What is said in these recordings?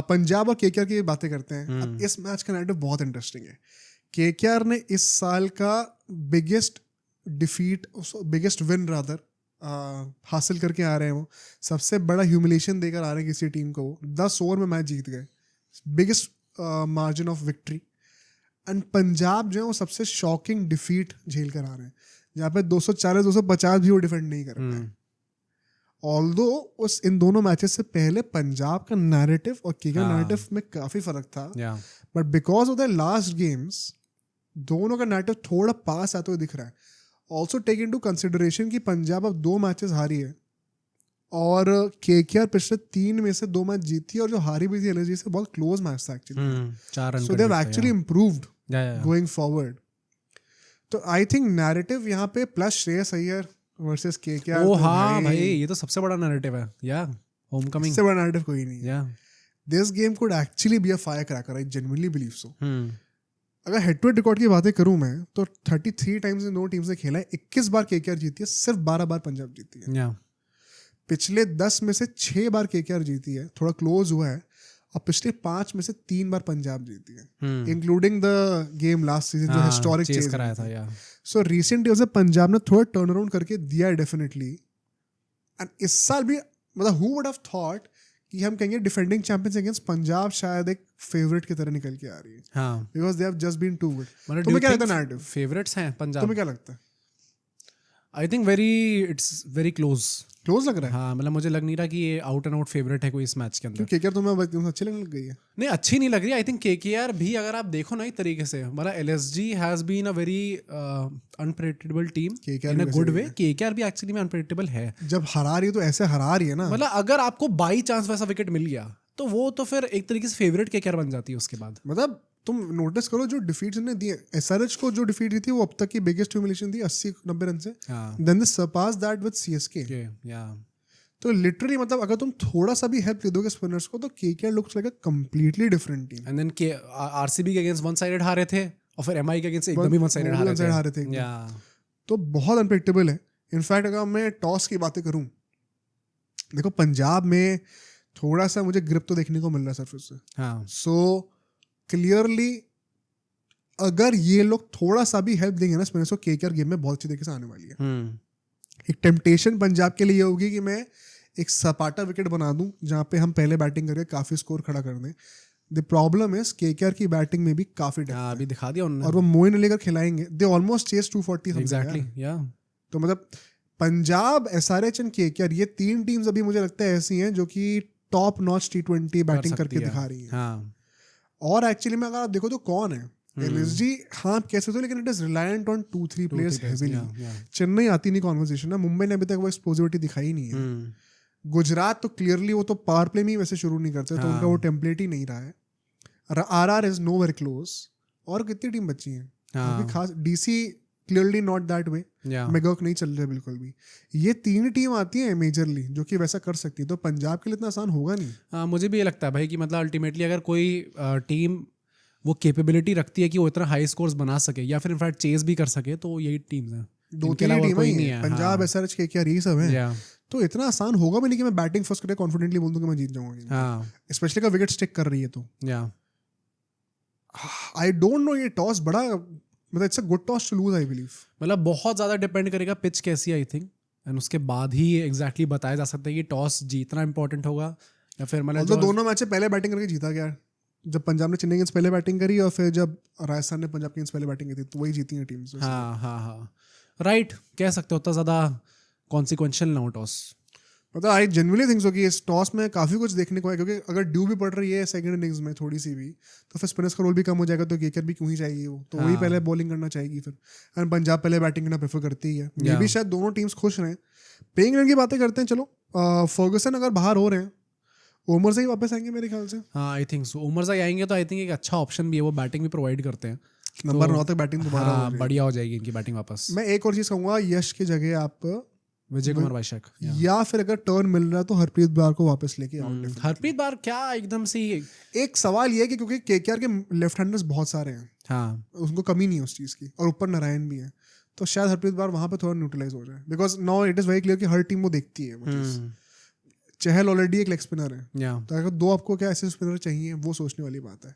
पंजाब और केकेआर की बातें करते हैं। अब इस मैच का नैरेटिव बहुत इंटरेस्टिंग है। केकेआर ने इस साल का बिगेस्ट विन रादर हासिल करके आ रहे हैं। वो सबसे बड़ा ह्यूमिलेशन देकर आ रहे हैं किसी टीम को। वो 10 ओवर में मैच जीत गए, biggest margin of victory. And Punjab जो है वो सबसे शॉकिंग डिफीट झेल कर आ रहे हैं, जहाँ पे 240-250 भी वो डिफेंड नहीं कर पाए। ऑल्दो इन दोनों मैचेस से पहले पंजाब का नैरेटिव और केकेआर नैरेटिव में काफी फर्क था, but because of the last games दोनों का नैरेटिव थोड़ा पास आते हुए दिख रहा है। ऑल्सो टेक इनटू कंसिडरेशन कि पंजाब अब 2 मैचेस हारी है और केकेआर पिछले 3 में से 2 मैच जीती है, और जो हारी भी थी एलएसजी से बहुत क्लोज मैच था actually. So they have actually improved going forward. तो आई थिंक नैरेटिव यहाँ पे plus Shreyas Iyer versus KKR. ओ हाँ भाई, ये तो सबसे बड़ा नैरेटिव है। या होमकमिंग इससे बड़ा नैरेटिव कोई नहीं है। This game could actually be a fire cracker, I genuinely believe so. अगर हेड टू हेड रिकॉर्ड की बातें करूं मैं, तो 33 टाइम्स इन दोनों टीम्स ने खेला है। 21 बार केकेआर जीती है, सिर्फ 12 बार पंजाब जीती है। पिछले 10 में से 6 बार केकेआर जीती है, थोड़ा क्लोज हुआ है, और पिछले 5 में से 3 बार पंजाब जीती है, including the game last season जो हिस्टोरिक चेज कराया था। सो रिसेंट ईयर्स में पंजाब ने थोड़ा टर्न अराउंड करके दिया है डेफिनेटली। एंड इस साल भी मतलब हु वुड हैव थॉट कि हम कहेंगे डिफेंडिंग चैंपियंस अगेंस्ट पंजाब शायद एक फेवरेट की तरह निकल के आ रही है, because they have just been too good. तुम्हें क्या लगता है नैरेटिव फेवरेट्स हैं पंजाब? तुम्हें क्या लगता है? I think it's very close लग रहा है। हाँ, मतलब मुझे लग नहीं रहा कि ये आउट एंड आउट फेवरेट है कोई इस मैच के अंदर। केकेआर तुम्हें अच्छी लगने लग गई है? नहीं, अच्छी नहीं लग रही। आई थिंक केकेआर भी अगर आप देखो ना एक तरीके से, मतलब LSG has been a very unpredictable team in a good way. KKR भी एक्चुअली में अनप्रेडिक्टेबल है। जब हरा रही है तो ऐसे हरा रही है ना, मतलब अगर आपको बाई चांस वैसा विकेट मिल गया तो वो तो फिर एक तरीके से फेवरेट केकेआर बन जाती है उसके बाद। मतलब तुम नोटिस करो जो डिफीट्स ने दी, एसआरएच को जो डिफीट दी थी वो अब तक की बिगेस्ट ह्यूमिलेशन थी, 80-90 रन से। Then they surpass that with CSK. तो लिटरली मतलब अगर तुम थोड़ा सा भी हेल्प दे दोगे स्पिनर्स को, तो KKR looks like a completely different team. And then RCB के अगेंस्ट वन साइडेड हारे थे, और फिर एमआई के अगेंस्ट एकदम ही वन साइडेड हारे थे। तो बहुत अनप्रेडिक्टेबल है। इनफैक्ट अगर मैं टॉस की बातें करूं, देखो पंजाब में थोड़ा सा मुझे ग्रिप तो देखने को मिल रहा है सरफेस से। सो क्लियरली अगर ये लोग थोड़ा सा भी हेल्प देंगे ना स्पिनर्स को, केकेआर गेम में बहुत अच्छी तरीके से आने वाली है। एक टेम्पटेशन पंजाब के लिए होगी कि मैं एक सपाटा विकेट बना दूं जहां पे हम पहले बैटिंग करके काफी स्कोर खड़ा कर दें। द प्रॉब्लम इज केकेआर की बैटिंग में भी काफी डेप्थ है, अभी दिखा दिया उन्होंने, और वो मोइन लेकर खिलाएंगे। They almost chase 240 exactly. तो मतलब पंजाब, एसआरएच एंड केकेआर, ये 3 टीम्स अभी मुझे लगता है ऐसी हैं जो कि टॉप नॉच T20 बैटिंग करके दिखा रही है। और एक्चुअली में अगर आप देखो तो कौन है एलएसजी, हाँ कैसे तो, लेकिन it is reliant on 2-3 players heavily. Chennai आती नहीं कॉन्वर्सेशन है, मुंबई ने अभी तक वो एक्सप्लोसिविटी दिखाई नहीं है। गुजरात तो क्लियरली वो तो पावर प्ले में ही वैसे शुरू नहीं करते, तो उनका वो टेम्पलेट ही नहीं रहा है। RR is no very close. और कितनी टीम बची है खास? DC clearly not that way, मेगॉक नहीं चल रहा बिल्कुल भी। ये 3 टीम आती है मेजरली जो कि वैसा कर सकती है, तो पंजाब के लिए इतना आसान होगा नहीं। मुझे भी ये लगता है भाई कि मतलब अल्टीमेटली अगर कोई टीम वो कैपेबिलिटी रखती है कि वो इतना हाई स्कोर्स बना सके या फिर इनफैक्ट चेस भी कर सके, तो यही टीम्स हैं। 2-3 टीम है, पंजाब, एसआरएच, केकेआर, ये सब है। तो इतना आसान होगा भी नहीं कि मैं बैटिंग फर्स्ट करके कॉन्फिडेंटली बोल दूं कि मैं जीत जाऊंगा, स्पेशली का विकेट स्टिक कर रही है तो। आई डोंट नो, ये टॉस बड़ा मतलब it's a good toss to lose I believe. मतलब बहुत ज्यादा डिपेंड करेगा पिच कैसी है आई थिंक, एंड उसके बाद ही एग्जैक्टली बताया जा सकता है कि टॉस जीतना इंपॉर्टेंट होगा या फिर मतलब दोनों मैच पहले बैटिंग करके जीता गया। जब पंजाब ने चेन्नई अगेंस्ट पहले बैटिंग करी और फिर जब राजस्थान ने पंजाब के अगेंस्ट पहले बैटिंग की थी, तो वही जीती है टीम्स। हाँ राइट, कह सकते हो उतना ज़्यादा कॉन्सिक्वेंशियल ना हो टॉस। मतलब आई जेन्युइनली थिंक सो कि इस टॉस में काफ़ी कुछ देखने को है, क्योंकि अगर ड्यू भी पड़ रही है सेकंड इनिंग्स में थोड़ी सी भी, तो फिर स्पिनर्स का रोल भी कम हो जाएगा, तो केकेआर भी क्यों ही चाहिए वो, तो वही पहले बॉलिंग करना चाहेगी फिर। एंड पंजाब पहले बैटिंग करना प्रेफर करती है। ये भी शायद दोनों टीम्स खुश रहें। प्लेइंग इलेवन की बातें करते हैं, चलो। फर्गुसन अगर बाहर हो रहे हैं, ओमरज़ई ही वापस आएंगे मेरे ख्याल से। हाँ आई थिंक सो, ओमरज़ई आएंगे तो आई थिंक एक अच्छा ऑप्शन भी है, वो बैटिंग भी प्रोवाइड करते हैं। नंबर 9 तक बैटिंग दोबारा बढ़िया हो जाएगी इनकी बैटिंग वापस। मैं एक और चीज़ कहूँगा, यश की जगह आप विजय कुमार वैशक, या फिर अगर टर्न मिल रहा है तो हरप्रीत ब्रार को वापस लेके आओ। हरप्रीत ब्रार क्या एकदम से एक सवाल ये है कि क्योंकि केकेआर के लेफ्ट हैंडर्स बहुत सारे हैं, हाँ, उनको कमी नहीं है उस चीज़ की, और ऊपर नारायण भी है, तो शायद हरप्रीत ब्रार वहाँ पे थोड़ा न्यूट्रलाइज हो जाए, because now it is very clear कि हर टीम वो देखती है वो चीज़। चहल ऑलरेडी एक लेग स्पिनर है, Yeah. तो अगर दो आपको क्या ऐसे स्पिनर चाहिए, वो सोचने वाली बात है।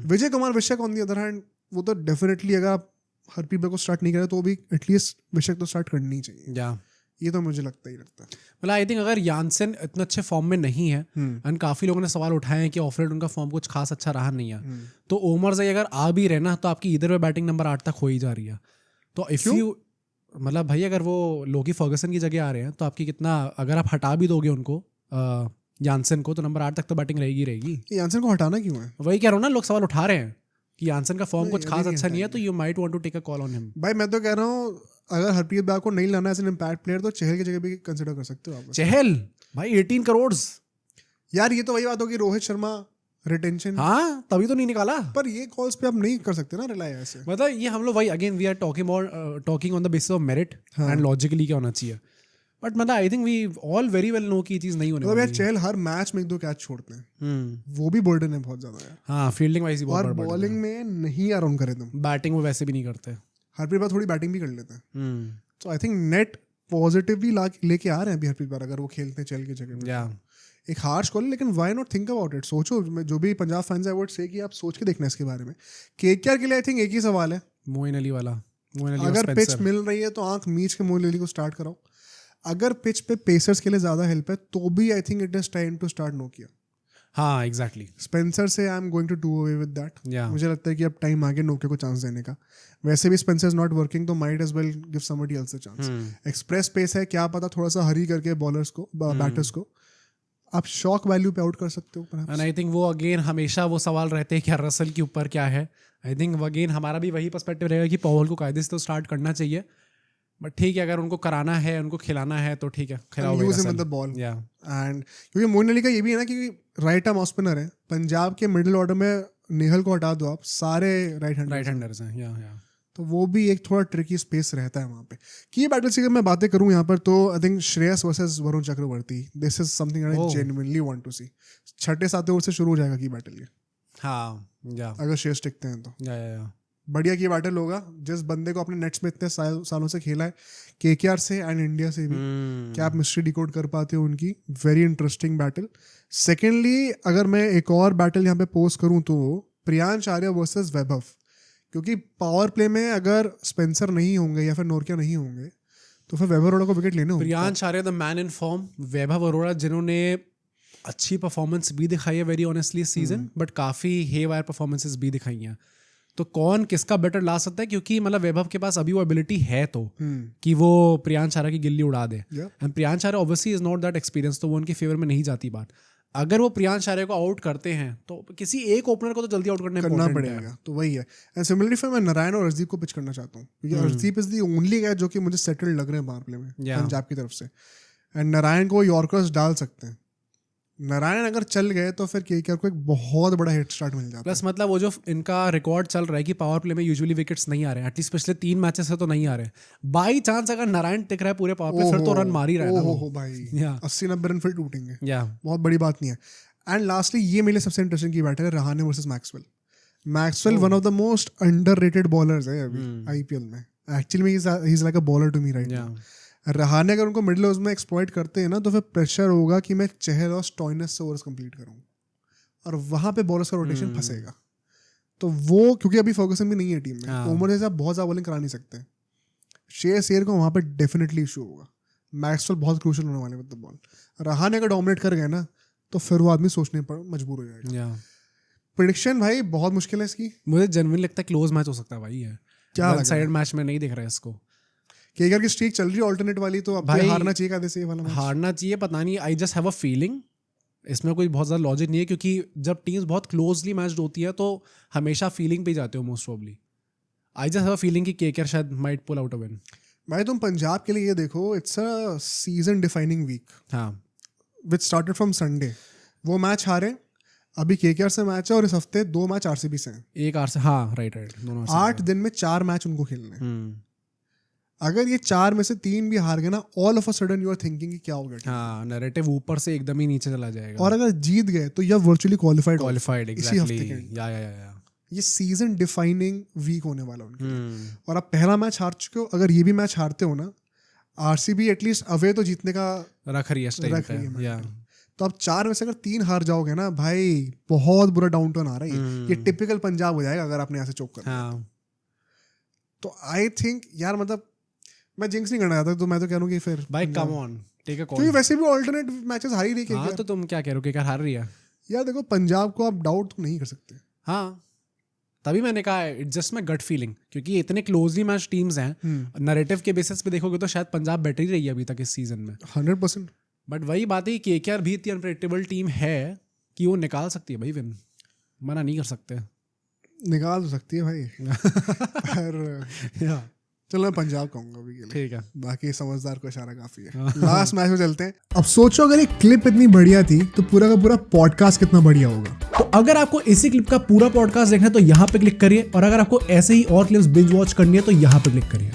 Vijay Kumar Vyshak on the other hand, वो तो डेफिनेटली अगर आप हरप्रीत ब्रार को स्टार्ट नहीं करें तो भी एटलीस्ट विशक तो स्टार्ट करनी चाहिए। Yeah. ये तो मुझे लगता ही लगता है। मतलब आई थिंक अगर यानसेन इतने अच्छे फॉर्म में नहीं है, एंड काफी लोगों ने सवाल उठाए हैं कि ऑफ लेट उनका फॉर्म कुछ खास अच्छा रहा नहीं है, तो ओमर ज़ई अगर आ भी रहे ना, तो आपकी इधर में बैटिंग नंबर 8 तक हो ही जा रही है। तो इफ यू मतलब भाई अगर वो लोकी फर्गसन की जगह आ रहे हैं, तो आपकी कितना, अगर आप हटा भी दोगे उनको यानसेन को, तो नंबर 8 तक तो बैटिंग रहेगी। यानसेन को हटाना क्यों है? वही कह रहा हूँ ना, लोग सवाल उठा रहे हैं कि यानसेन का फॉर्म कुछ खास अच्छा नहीं है, तो you might want to take a call on him. भाई मैं तो कह रहा हूँ अगर हरप्रीत ब्रार को नहीं लाना एज एन इम्पैक्ट प्लेयर, तो चहल की जगह भी कंसिडर कर सकते हो आप। चहल भाई 18 करोड़ यार, ये तो वही बात होगी, रोहित शर्मा रिटेंशन, हाँ तभी तो नहीं निकाला। पर ये कॉल्स पे आप नहीं कर सकते ना रिलाई ऐसे। मतलब ये हम लोग वही again we are talking on the basis of merit and logically क्या होना चाहिए, बट मतलब I think we all very well know कि ये चीज नहीं होने वाली। यार चहल हर मैच में 1-2 कैच छोड़ते हैं, वो भी बर्डन है बहुत ज्यादा यार। हाँ फील्डिंग वाइज ही बहुत और बॉलिंग में नहीं यार ऑन करे तुम, बैटिंग में वैसे भी नहीं करते। हरप्रीत ब्रार थोड़ी बैटिंग भी कर लेते हैं, तो आई थिंक नेट पॉजिटिवली लेके आ रहे हैं अभी हरप्रीत ब्रार, अगर वो खेलते हैं चहल की जगह। एक हार्श कॉल, लेकिन why not think about it. सोचो, जो भी पंजाब फैंस है वो से कि आप सोच के देखना इसके बारे में। केकेआर के लिए आई थिंक एक ही सवाल है, मोइन अली वाला। अगर पिच मिल रही है तो आंख मीच के मोइन अली को स्टार्ट कराओ। अगर पिच पे पेसर्स के लिए ज्यादा हेल्प है तो भी I think it is time to start Nokia. हाँ एग्जैक्टली, स्पेंसर से I am going to do away with that. मुझे लगता है कि अब टाइम आ गया नोकिया को चांस देने का। वैसे भी स्पेंसर इज नॉट वर्किंग, तो might as well give somebody else a chance. Express pace है, क्या पता थोड़ा सा हरी करके बॉलर्स को, बैटर्स को आप शॉक वैल्यू पे आउट कर सकते हो। एंड आई थिंक वो अगेन हमेशा वो सवाल रहते हैं क्या रसल के ऊपर क्या है। आई थिंक अगेन हमारा भी वही पर्सपेक्टिव रहेगा कि पॉवल को कायदे से तो स्टार्ट करना चाहिए, बट ठीक है अगर उनको कराना है, उनको खिलाना है तो ठीक है, खिलाओ बॉल। एंड क्योंकि मोइन अली का ये भी है ना कि राइट आर्म ऑफ स्पिनर है, पंजाब के मिडिल ऑर्डर में नेहल को हटा दो आप, सारे राइट हैंडर्स हैं, या तो वो भी एक थोड़ा ट्रिकी स्पेस रहता है वहाँ पे। की बैटल से अगर मैं बातें करूँ यहाँ पर, तो I think Shreyas versus Varun Chakravarthy, this is something I genuinely want to see. 6-7 over से शुरू हो जाएगा की बैटल ये। हाँ या अगर श्रेयस टिकते हैं तो या बढ़िया की बैटल होगा। जिस बंदे को अपने नेट्स में इतने सालों से खेला है, केकेआर से एंड इंडिया से भी, क्या आप मिस्ट्री डिकोड कर पाते हो उनकी? Very interesting battle. सेकेंडली अगर मैं एक और बैटल यहाँ पे पोस्ट करूँ तो प्रियांश आर्या वर्सेस वैभव, क्योंकि पावर प्ले में अगर स्पेंसर नहीं होंगे या फिर नोकिया नहीं होंगे तो फिर वैभव अरोड़ा को विकेट लेने होंगे। Priyansh Arya the man in form, Vaibhav Arora जिन्होंने अच्छी परफॉर्मेंस भी दिखाई है वेरी ऑनेस्टली इस सीजन, बट काफ़ी हेवायर परफॉर्मेंसेस भी दिखाई हैं। तो कौन किसका बेटर ला सकता है? क्योंकि मतलब वैभव के पास अभी वो एबिलिटी है तो कि वो प्रियांश आर्या की गिल्ली उड़ा दे, and Priyansh Arya obviously is not that experience, तो वो उनके फेवर में नहीं जाती बात। अगर वो प्रियांश आर्या को आउट करते हैं तो किसी एक ओपनर को तो जल्दी आउट करना पड़ेगा, तो वही है। एंड सिमिलरली फिर मैं नारायण और अर्शदीप को पिच करना चाहता हूँ, क्योंकि Arshdeep is the only guy जो कि मुझे सेटल्ड लग रहे हैं पावर प्ले में पंजाब की तरफ से, एंड नारायण को यॉर्कर्स डाल सकते हैं। नारायण अगर चल गए तो फिर केकेआर को एक बहुत बड़ा हेड स्टार्ट मिल जाता है। प्लस मतलब वो जो इनका रिकॉर्ड चल रहा है कि पावर प्ले में यूजुअली विकेट्स नहीं आ रहे हैं, एटलीस्ट पिछले 3 मैचेस से तो नहीं आ रहे। बाई चांस अगर नारायण टिक रहा है पूरे पावर प्ले, फिर तो रन मार ही रहा है ना भाई, 80-90 रन फिर टूटेंगे, बहुत बड़ी बात नहीं है। एंड लास्टली ये मेरे सबसे इंटरेस्टिंग की बैटल है Rahane versus Maxwell. One of the most underrated bowlers है अभी आईपीएल में। एक्चुअली में ही is like a bowler to me right now. Rahane अगर उनको मिडिल ओवर्स में एक्सप्लॉइट करते हैं ना, तो फिर प्रेशर होगा कि मैं चहल और स्टॉइनस से ओवर्स कंप्लीट करूँ, और वहाँ पे बॉलर्स का रोटेशन फंसेगा। तो वो क्योंकि अभी फर्गसन भी नहीं है टीम में, ओमर जैसे आप बहुत ज़्यादा बॉलिंग करा नहीं सकते। श्रेयस अय्यर को वहाँ पे डेफिनेटली इशू होगा। मैक्सवेल बहुत क्रूशियल होने वाले विद द बॉल। रहाणे अगर डोमिनेट कर गए ना तो फिर वो आदमी सोचने पर मजबूर हो जाएगा। प्रेडिक्शन भाई बहुत मुश्किल है इसकी। मुझे जेन्युइनली लगता है क्लोज मैच हो सकता है भाई। है क्या वन साइड मैच में नहीं दिख रहा है इसको। केकेआर की स्ट्रीक चल रही है ऑल्टरनेट वाली, तो अब भाई हारना चाहिए आधे से ये वाला मैच। हारना चाहिए, पता नहीं, आई जस्ट हैव अ फीलिंग। इसमें कोई बहुत ज़्यादा लॉजिक नहीं है, क्योंकि जब टीम्स बहुत क्लोजली मैच्ड होती है तो हमेशा फीलिंग पे जाते हो most probably. I just have a feeling कि केकेआर शायद might pull out a win. भाई तुम पंजाब के लिए ये देखो, it's a season defining week. हाँ, विच स्टार्टेड फ्रॉम संडे। वो मैच हारे, अभी केकेआर से मैच है, और इस हफ्ते 2 मैच आरसीबी से हैं। एक आर से, हाँ राइट दोनों 8 दिन में 4 मैच उनको खेलने हैं। अगर ये 4 में से 3 भी हार गए ना, all of a sudden you are thinking कि क्या हो गया। हाँ, नैरेटिव ऊपर से एकदम ही नीचे चला जाएगा। और अगर जीत गए तो यह वर्चुअली क्वालिफाइड इसी हफ्ते के। ये सीजन डिफाइनिंग वीक होने वाला उनके। और आप पहला मैच हार चुके हो, अगर ये भी मैच हारते हो ना, आरसीबी एटलीस्ट अवे तो जीतने का रख रही है। तो आप 4 में से अगर 3 हार जाओगे ना भाई, बहुत बुरा डाउन टर्न आ रहा है। ये टिपिकल पंजाब हो जाएगा अगर आपने यहाँ से चोक कर लिया। तो आई थिंक यार मतलब मैं जिंक्स नहीं करना चाहता, तो मैं तो कह रहा हूँ कि फिर भाई come on take a call, क्योंकि वैसे भी ऑल्टरनेट मैचेस हार ही रही है। हाँ तो तुम क्या कह रहे हो कि हार रही है यार? देखो पंजाब को आप डाउट तो नहीं कर सकते। हाँ तभी मैंने कहा it's just my gut feeling, क्योंकि इतने क्लोजली मैच टीम्स हैं, नैरेटिव के बेसिस पे देखोगे तो शायद पंजाब बेटर ही रही है अभी तक इस सीजन में 100%। बट वही बात है कि केकेआर भी इतनी अनप्रेडिक्टेबल टीम है कि वो निकाल सकती है भाई विन, मना नहीं कर सकते। निकाल तो सकती है भाई पर चलो मैं पंजाब कहूंगा अभी के लिए, ठीक है, बाकी समझदार को इशारा काफी है। लास्ट मैच में चलते हैं। अब सोचो अगर ये क्लिप इतनी बढ़िया थी तो पूरा का पूरा पॉडकास्ट कितना बढ़िया होगा। तो अगर आपको इसी क्लिप का पूरा पॉडकास्ट देखना है तो यहाँ पे क्लिक करिए, और अगर आपको ऐसे ही और क्लिप्स बिंज वॉच करनी है तो यहाँ पे क्लिक करिए।